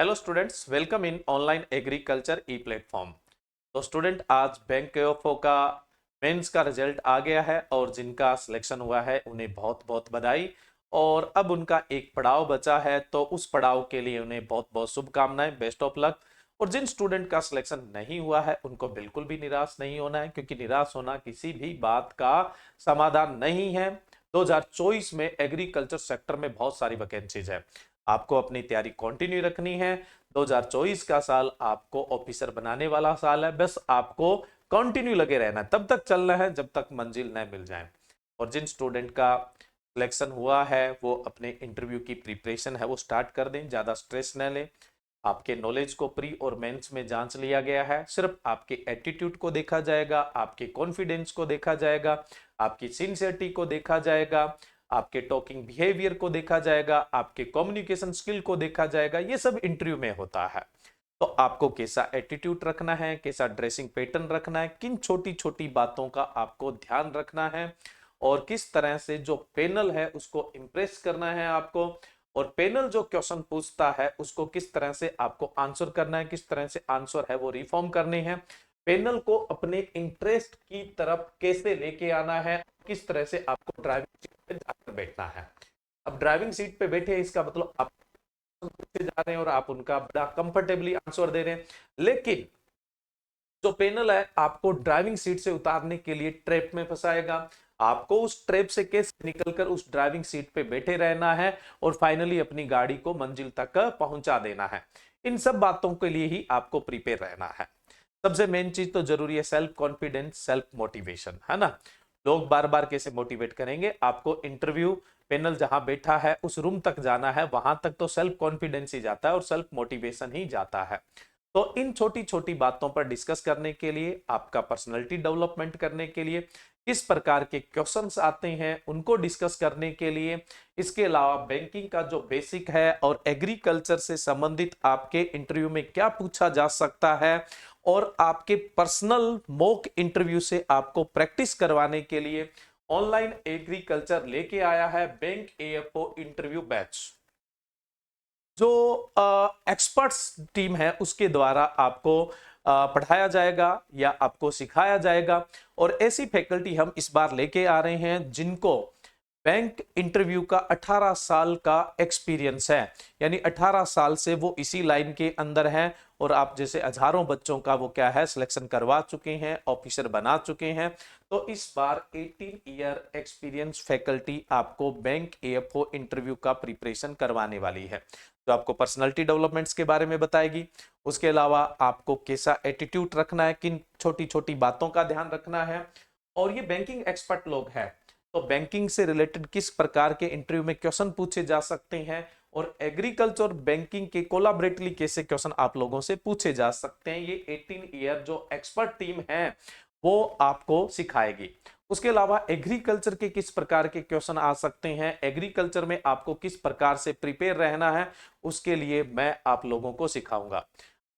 Hello students, welcome in online agriculture E platform. तो student, आज bank केओफओ का mains का रिजल्ट आ गया है और जिनका सिलेक्शन हुआ है उन्हें बहुत बहुत बधाई। और अब उनका एक पड़ाव बचा है, तो उस पड़ाव के लिए उन्हें बहुत बहुत शुभकामनाएं, बेस्ट ऑफ लक। और जिन स्टूडेंट का सिलेक्शन नहीं हुआ है उनको बिल्कुल भी निराश नहीं होना है, क्योंकि निराश होना किसी भी बात का समाधान नहीं है। 2024 में एग्रीकल्चर सेक्टर में बहुत सारी वैकेंसीज है, आपको अपनी तैयारी कंटिन्यू रखनी है। 2024 का साल आपको ऑफिसर बनाने वाला साल है, बस आपको कंटिन्यू लगे रहना है, तब तक चलना है जब तक मंजिल न मिल जाए। और जिन स्टूडेंट का सिलेक्शन हुआ है वो अपने इंटरव्यू की प्रिपरेशन है वो स्टार्ट कर दें, ज़्यादा स्ट्रेस न लें। आपके नॉलेज को प्री और मेंस में जांच लिया गया है, सिर्फ आपके एटीट्यूड को देखा जाएगा, आपके कॉन्फिडेंस को देखा जाएगा, आपकी सिंसियरिटी को देखा जाएगा, आपके टॉकिंग बिहेवियर को देखा जाएगा, आपके कम्युनिकेशन स्किल को देखा जाएगा। ये सब इंटरव्यू में होता है। तो आपको कैसा एटीट्यूड रखना है, कैसा ड्रेसिंग पैटर्न रखना है, किन छोटी छोटी बातों का आपको ध्यान रखना है, और किस तरह से जो पैनल है उसको इंप्रेस करना है आपको, और पैनल जो क्वेश्चन पूछता है उसको किस तरह से आपको आंसर करना है, किस तरह से आंसर है वो रिफॉर्म करने हैं, पैनल को अपने इंटरेस्ट की तरफ कैसे लेके आना है, किस तरह से आपको ड्राइविंग सीट पे जाकर बैठना है। अब ड्राइविंग सीट पे बैठे इसका मतलब आप पूछे जा रहे हैं और आप उनका बड़ा कंफर्टेबली आंसर दे रहे हैं, लेकिन जो पैनल है आपको ड्राइविंग सीट से उतारने के लिए ट्रैप में फंसाएगा। आपको उस ट्रैप से कैसे निकलकर उस ड्राइविंग सीट पे बैठे रहना है और फाइनली अपनी गाड़ी को मंजिल तक पहुंचा देना है। इन सब बातों के लिए ही आपको प्रिपेयर रहना है। सबसे मेन चीज तो जरूरी है सेल्फ कॉन्फिडेंस, सेल्फ मोटिवेशन, है ना। लोग बार बार कैसे मोटिवेट करेंगे आपको, इंटरव्यू पैनल जहां बैठा है उस रूम तक जाना है, वहां तक तो सेल्फ कॉन्फिडेंस ही जाता है और सेल्फ मोटिवेशन ही जाता है। तो इन छोटी छोटी बातों पर डिस्कस करने के लिए, आपका पर्सनैलिटी डेवलपमेंट करने के लिए, किस प्रकार के क्वेश्चंस आते हैं उनको डिस्कस करने के लिए, इसके अलावा बैंकिंग का जो बेसिक है और एग्रीकल्चर से संबंधित आपके इंटरव्यू में क्या पूछा जा सकता है, और आपके पर्सनल मॉक इंटरव्यू से आपको प्रैक्टिस करवाने के लिए ऑनलाइन एग्रीकल्चर लेके आया है बैंक एएफओ इंटरव्यू बैच। जो एक्सपर्ट्स टीम है उसके द्वारा आपको पढ़ाया जाएगा या आपको सिखाया जाएगा। और ऐसी फैकल्टी हम इस बार लेके आ रहे हैं जिनको बैंक इंटरव्यू का 18 साल का एक्सपीरियंस है, यानी 18 साल से वो इसी लाइन के अंदर हैं, और आप जैसे हजारों बच्चों का वो क्या है सिलेक्शन करवा चुके हैं, ऑफिसर बना चुके हैं। तो इस बार 18 ईयर एक्सपीरियंस फैकल्टी आपको बैंक एएफओ इंटरव्यू का प्रिपरेशन करवाने वाली है, जो आपको पर्सनालिटी डेवलपमेंट्स के बारे में बताएगी। उसके अलावा आपको कैसा एटीट्यूड रखना है, किन छोटी छोटी बातों का ध्यान रखना है, और ये बैंकिंग एक्सपर्ट लोग हैं तो बैंकिंग से रिलेटेड किस प्रकार के इंटरव्यू में क्वेश्चन पूछे जा सकते हैं, और एग्रीकल्चर और बैंकिंग के कोलाबरेटली कैसे क्वेश्चन आप लोगों से पूछे जा सकते हैं, ये 18 ईयर जो एक्सपर्ट टीम है वो आपको सिखाएगी। उसके अलावा एग्रीकल्चर के किस प्रकार के क्वेश्चन आ सकते हैं, एग्रीकल्चर में आपको किस प्रकार से प्रिपेयर रहना है, उसके लिए मैं आप लोगों को सिखाऊंगा।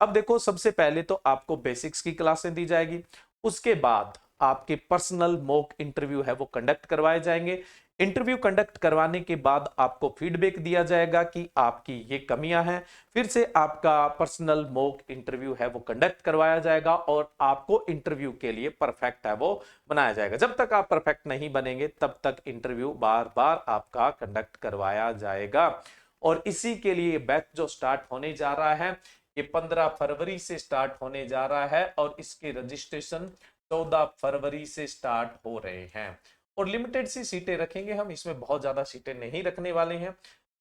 अब देखो, सबसे पहले तो आपको बेसिक्स की क्लासें दी जाएगी, उसके बाद आपके पर्सनल मॉक इंटरव्यू है वो कंडक्ट करवाए जाएंगे। इंटरव्यू कंडक्ट करवाने के बाद आपको फीडबैक दिया जाएगा कि आपकी ये कमियां हैं, फिर से आपका पर्सनल मॉक इंटरव्यू है वो कंडक्ट करवाया जाएगा और आपको इंटरव्यू के लिए परफेक्ट है वो बनाया जाएगा। जब तक आप परफेक्ट नहीं बनेंगे तब तक इंटरव्यू बार बार आपका कंडक्ट करवाया जाएगा। और इसी के लिए बैच जो स्टार्ट होने जा रहा है ये 15 फरवरी से स्टार्ट होने जा रहा है, और इसके रजिस्ट्रेशन 14 फरवरी से स्टार्ट हो रहे हैं। और लिमिटेड सी सीटें रखेंगे हम, इसमें बहुत ज्यादा सीटें नहीं रखने वाले हैं।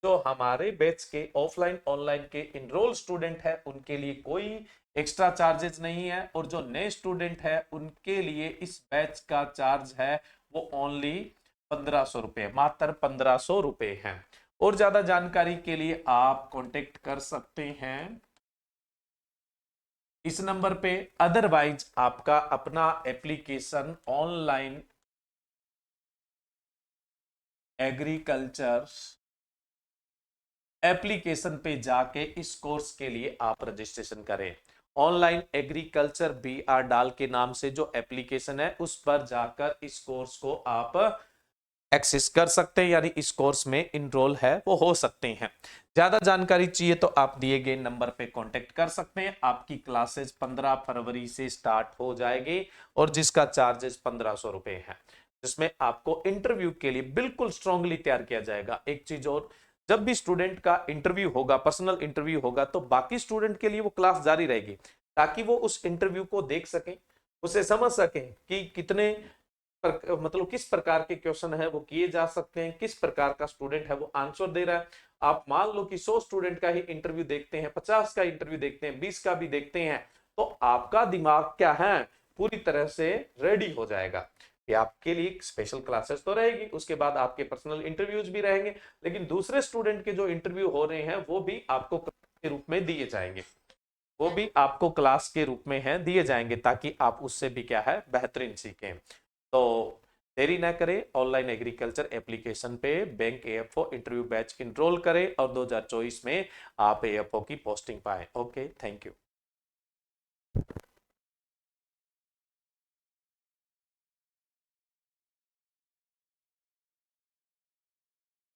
जो हमारे बैच के ऑफलाइन ऑनलाइन के इनरोल स्टूडेंट है उनके लिए कोई एक्स्ट्रा चार्जेस नहीं है, और जो नए स्टूडेंट है उनके लिए इस बैच का चार्ज है वो ओनली 1500 रुपए, मात्र 1500 रुपए है। और ज्यादा जानकारी के लिए आप कांटेक्ट कर सकते हैं इस नंबर पे। अदरवाइज आपका अपना एप्लीकेशन ऑनलाइन एग्रीकल्चर एप्लीकेशन पे जाके इस कोर्स के लिए आप रजिस्ट्रेशन करें। ऑनलाइन एग्रीकल्चर BR डाल के नाम से जो एप्लीकेशन है उस पर जाकर इस कोर्स को आप एक्सेस कर सकते हैं, यानी इस कोर्स में इनरोल है वो हो सकते हैं। ज्यादा जानकारी चाहिए तो आप दिए गए नंबर पे कांटेक्ट कर सकते हैं। आपकी क्लासेस 15 फरवरी से स्टार्ट हो जाएगी और जिसका चार्जेस 1500 रुपए है, जिसमें आपको इंटरव्यू के लिए बिल्कुल स्ट्रांगली तैयार किया जाएगा। एक चीज और, जब भी स्टूडेंट का इंटरव्यू होगा, पर्सनल इंटरव्यू होगा, तो बाकी स्टूडेंट के लिए वो क्लास जारी रहेगी ताकि वो उस इंटरव्यू को देख सकें, उसे समझ सकें कि कितने मतलब किस प्रकार के क्वेश्चन है वो किए जा सकते हैं, किस प्रकार का स्टूडेंट है वो आंसर दे रहा है। आप मान लो कि 100 स्टूडेंट का ही इंटरव्यू देखते हैं, 50 का इंटरव्यू देखते हैं, 20 का भी देखते हैं, तो आपका दिमाग क्या है, पूरी तरह से रेडी हो जाएगा। ये आपके लिए स्पेशल क्लासेस तो रहेगी, उसके बाद आपके पर्सनल इंटरव्यूज भी रहेंगे, लेकिन दूसरे स्टूडेंट के जो इंटरव्यू हो रहे हैं वो भी आपको के रूप में दिए जाएंगे, वो भी आपको क्लास के रूप में है दिए जाएंगे, ताकि आप उससे भी क्या है बेहतरीन सीखें। तो देरी ना करें, ऑनलाइन एग्रीकल्चर एप्लीकेशन पे bank AFO interview batch enrol करें और 2024 में आप एएफओ की पोस्टिंग पाएं। Okay, thank you.